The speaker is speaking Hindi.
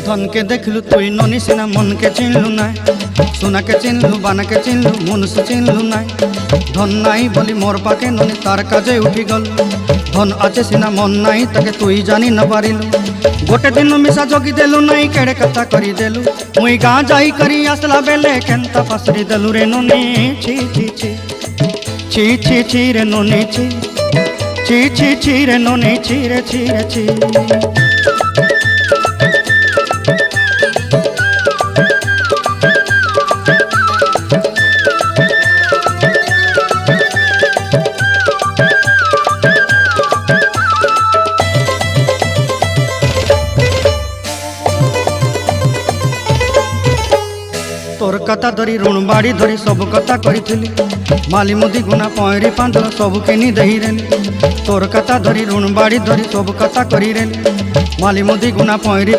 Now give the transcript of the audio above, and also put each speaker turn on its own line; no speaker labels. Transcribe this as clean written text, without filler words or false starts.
धन के देखलु तुई ननी सिना मन के चिन्हलु ना सोना के चिन्हलु बाना के चिन्हलु मनुष्य चिन्हलु ना धन नाई बोली मोर पाके ननी तार काजे उठी गल धन आचे सिना मन नाई ताके तुई जानी न पारिलु गोटे दिन मिसा जगी देलु नाई केड़े कथा करी देलु मुई गाँ जाई करी आसला बेले केंता पासरी देलु रे ननी छी छी छी छी छी छी रे ननी छी छी छी छी रे ननी छी रे छी रे छी। तोर कथा धरी ऋण बाड़ी धरी सब कथा करी माली मुदी गुना पहरी पांदल सब किनी दही रेली तोर कथा धरी ऋण बाड़ी धरी सब कथा करी रेली माली मुदी गुना पहरी